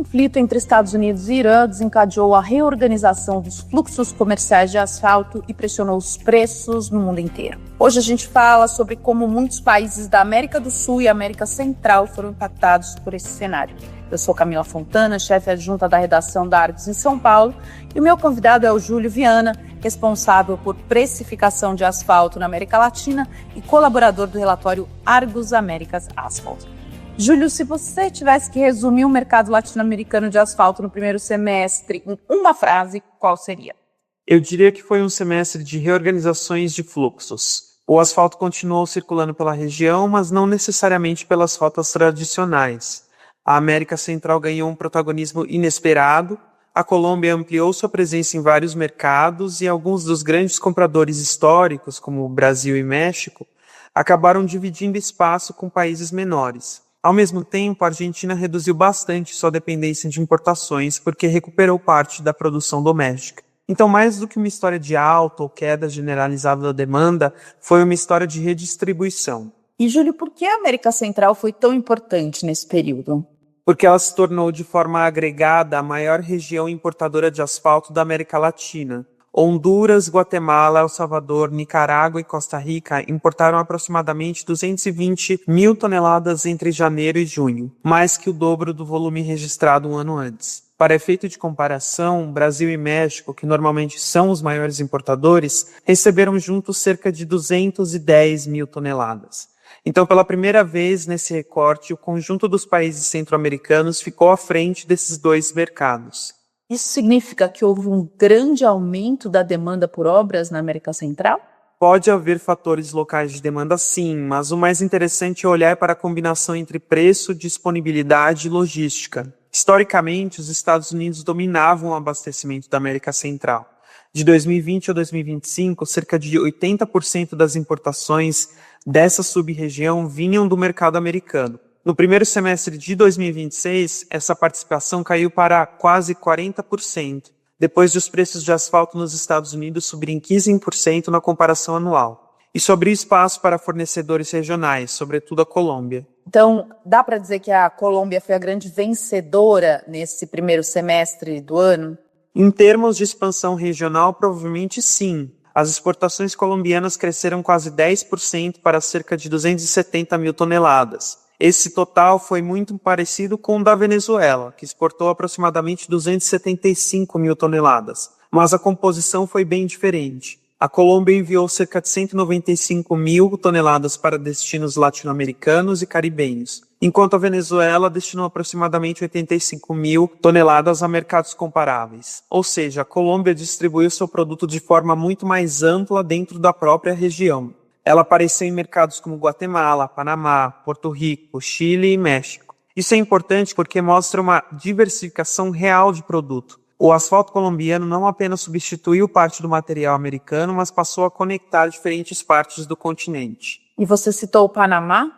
conflito entre Estados Unidos e Irã desencadeou a reorganização dos fluxos comerciais de asfalto e pressionou os preços no mundo inteiro. Hoje a gente fala sobre como muitos países da América do Sul e América Central foram impactados por esse cenário. Eu sou Camila Fontana, chefe adjunta da redação da Argos em São Paulo, e o meu convidado é o Júlio Viana, responsável por precificação de asfalto na América Latina e colaborador do relatório Argos Américas Asphalt. Júlio, se você tivesse que resumir o mercado latino-americano de asfalto no primeiro semestre em uma frase, qual seria? Eu diria que foi um semestre de reorganizações de fluxos. O asfalto continuou circulando pela região, mas não necessariamente pelas rotas tradicionais. A América Central ganhou um protagonismo inesperado, a Colômbia ampliou sua presença em vários mercados e alguns dos grandes compradores históricos, como Brasil e México, acabaram dividindo espaço com países menores. Ao mesmo tempo, a Argentina reduziu bastante sua dependência de importações porque recuperou parte da produção doméstica. Então, mais do que uma história de alta ou queda generalizada da demanda, foi uma história de redistribuição. E, Júlio, por que a América Central foi tão importante nesse período? Porque ela se tornou de forma agregada a maior região importadora de asfalto da América Latina. Honduras, Guatemala, El Salvador, Nicarágua e Costa Rica importaram aproximadamente 220 mil toneladas entre janeiro e junho, mais que o dobro do volume registrado um ano antes. Para efeito de comparação, Brasil e México, que normalmente são os maiores importadores, receberam juntos cerca de 210 mil toneladas. Então, pela primeira vez nesse recorte, o conjunto dos países centro-americanos ficou à frente desses dois mercados. Isso significa que houve um grande aumento da demanda por obras na América Central? Pode haver fatores locais de demanda sim, mas o mais interessante é olhar para a combinação entre preço, disponibilidade e logística. Historicamente, os Estados Unidos dominavam o abastecimento da América Central. De 2020 a 2025, cerca de 80% das importações dessa sub-região vinham do mercado americano. No primeiro semestre de 2026, essa participação caiu para quase 40%, depois de os preços de asfalto nos Estados Unidos subirem 15% na comparação anual. Isso abriu espaço para fornecedores regionais, sobretudo a Colômbia. Então, dá para dizer que a Colômbia foi a grande vencedora nesse primeiro semestre do ano? Em termos de expansão regional, provavelmente sim. As exportações colombianas cresceram quase 10% para cerca de 270 mil toneladas. Esse total foi muito parecido com o da Venezuela, que exportou aproximadamente 275 mil toneladas. Mas a composição foi bem diferente. A Colômbia enviou cerca de 195 mil toneladas para destinos latino-americanos e caribenhos, enquanto a Venezuela destinou aproximadamente 85 mil toneladas a mercados comparáveis. Ou seja, a Colômbia distribuiu seu produto de forma muito mais ampla dentro da própria região. Ela apareceu em mercados como Guatemala, Panamá, Porto Rico, Chile e México. Isso é importante porque mostra uma diversificação real de produto. O asfalto colombiano não apenas substituiu parte do material americano, mas passou a conectar diferentes partes do continente. E você citou o Panamá.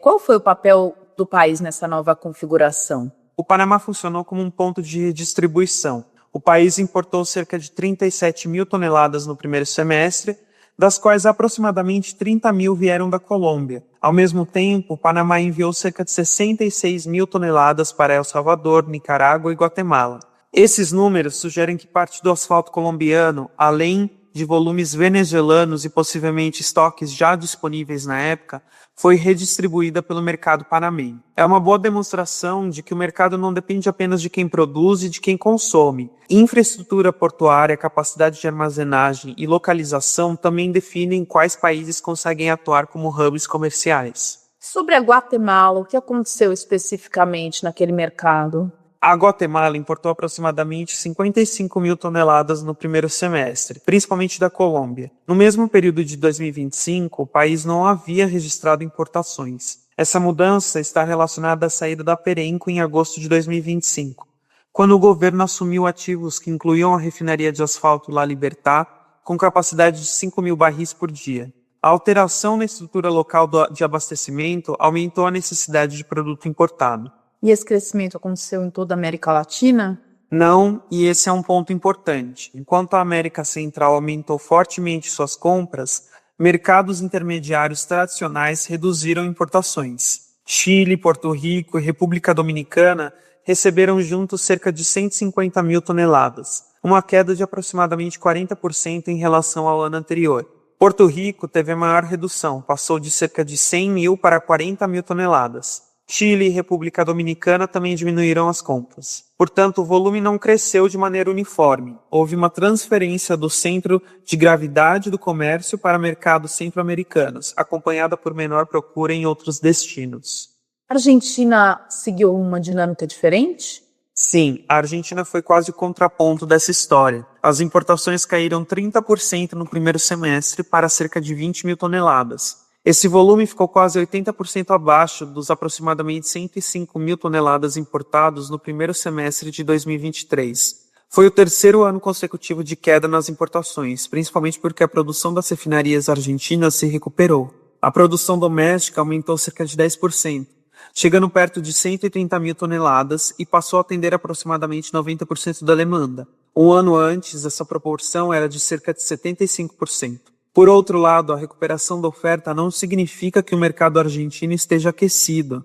Qual foi o papel do país nessa nova configuração? O Panamá funcionou como um ponto de distribuição. O país importou cerca de 37 mil toneladas no primeiro semestre, das quais aproximadamente 30 mil vieram da Colômbia. Ao mesmo tempo, o Panamá enviou cerca de 66 mil toneladas para El Salvador, Nicarágua e Guatemala. Esses números sugerem que parte do asfalto colombiano, além de volumes venezuelanos e possivelmente estoques já disponíveis na época, foi redistribuída pelo mercado panamenho. É uma boa demonstração de que o mercado não depende apenas de quem produz e de quem consome. Infraestrutura portuária, capacidade de armazenagem e localização também definem quais países conseguem atuar como hubs comerciais. Sobre a Guatemala, o que aconteceu especificamente naquele mercado? A Guatemala importou aproximadamente 55 mil toneladas no primeiro semestre, principalmente da Colômbia. No mesmo período de 2025, o país não havia registrado importações. Essa mudança está relacionada à saída da Perenco em agosto de 2025, quando o governo assumiu ativos que incluíam a refinaria de asfalto La Libertad, com capacidade de 5 mil barris por dia. A alteração na estrutura local de abastecimento aumentou a necessidade de produto importado. E esse crescimento aconteceu em toda a América Latina? Não, e esse é um ponto importante. Enquanto a América Central aumentou fortemente suas compras, mercados intermediários tradicionais reduziram importações. Chile, Porto Rico e República Dominicana receberam juntos cerca de 150 mil toneladas, uma queda de aproximadamente 40% em relação ao ano anterior. Porto Rico teve a maior redução, passou de cerca de 100 mil para 40 mil toneladas. Chile e República Dominicana também diminuíram as compras. Portanto, o volume não cresceu de maneira uniforme. Houve uma transferência do centro de gravidade do comércio para mercados centro-americanos, acompanhada por menor procura em outros destinos. A Argentina seguiu uma dinâmica diferente? Sim, a Argentina foi quase o contraponto dessa história. As importações caíram 30% no primeiro semestre para cerca de 20 mil toneladas. Esse volume ficou quase 80% abaixo dos aproximadamente 105 mil toneladas importados no primeiro semestre de 2023. Foi o terceiro ano consecutivo de queda nas importações, principalmente porque a produção das refinarias argentinas se recuperou. A produção doméstica aumentou cerca de 10%. Chegando perto de 130 mil toneladas e passou a atender aproximadamente 90% da demanda. Um ano antes, essa proporção era de cerca de 75%. Por outro lado, a recuperação da oferta não significa que o mercado argentino esteja aquecido.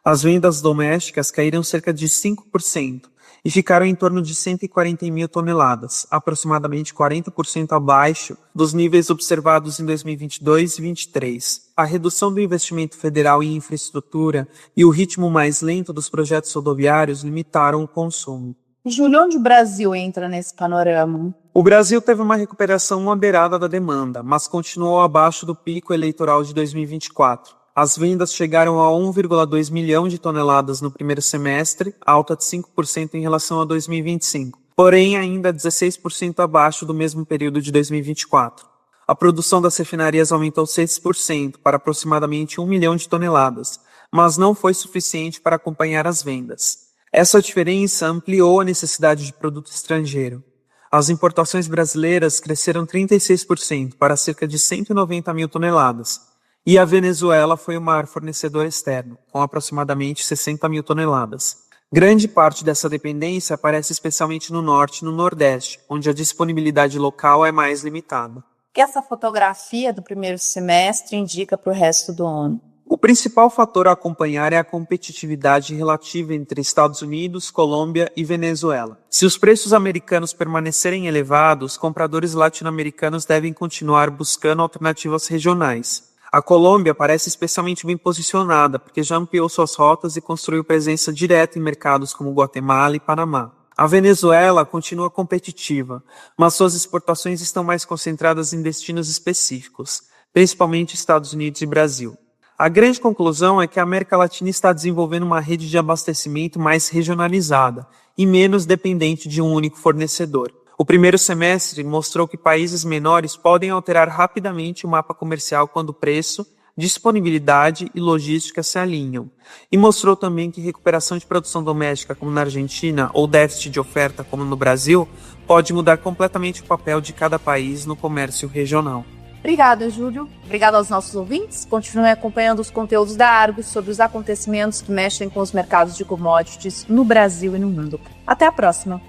As vendas domésticas caíram cerca de 5% e ficaram em torno de 140 mil toneladas, aproximadamente 40% abaixo dos níveis observados em 2022 e 2023. A redução do investimento federal em infraestrutura e o ritmo mais lento dos projetos rodoviários limitaram o consumo. Júlio, onde o Brasil entra nesse panorama? O Brasil teve uma recuperação moderada da demanda, mas continuou abaixo do pico eleitoral de 2024. As vendas chegaram a 1,2 milhão de toneladas no primeiro semestre, alta de 5% em relação a 2025, porém ainda 16% abaixo do mesmo período de 2024. A produção das refinarias aumentou 6% para aproximadamente 1 milhão de toneladas, mas não foi suficiente para acompanhar as vendas. Essa diferença ampliou a necessidade de produto estrangeiro. As importações brasileiras cresceram 36% para cerca de 190 mil toneladas, e a Venezuela foi o maior fornecedor externo, com aproximadamente 60 mil toneladas. Grande parte dessa dependência aparece especialmente no norte e no nordeste, onde a disponibilidade local é mais limitada. O que essa fotografia do primeiro semestre indica para o resto do ano? O principal fator a acompanhar é a competitividade relativa entre Estados Unidos, Colômbia e Venezuela. Se os preços americanos permanecerem elevados, compradores latino-americanos devem continuar buscando alternativas regionais. A Colômbia parece especialmente bem posicionada, porque já ampliou suas rotas e construiu presença direta em mercados como Guatemala e Panamá. A Venezuela continua competitiva, mas suas exportações estão mais concentradas em destinos específicos, principalmente Estados Unidos e Brasil. A grande conclusão é que a América Latina está desenvolvendo uma rede de abastecimento mais regionalizada e menos dependente de um único fornecedor. O primeiro semestre mostrou que países menores podem alterar rapidamente o mapa comercial quando preço, disponibilidade e logística se alinham. E mostrou também que recuperação de produção doméstica, como na Argentina, ou déficit de oferta, como no Brasil, pode mudar completamente o papel de cada país no comércio regional. Obrigada, Júlio. Obrigada aos nossos ouvintes. Continuem acompanhando os conteúdos da Argos sobre os acontecimentos que mexem com os mercados de commodities no Brasil e no mundo. Até a próxima!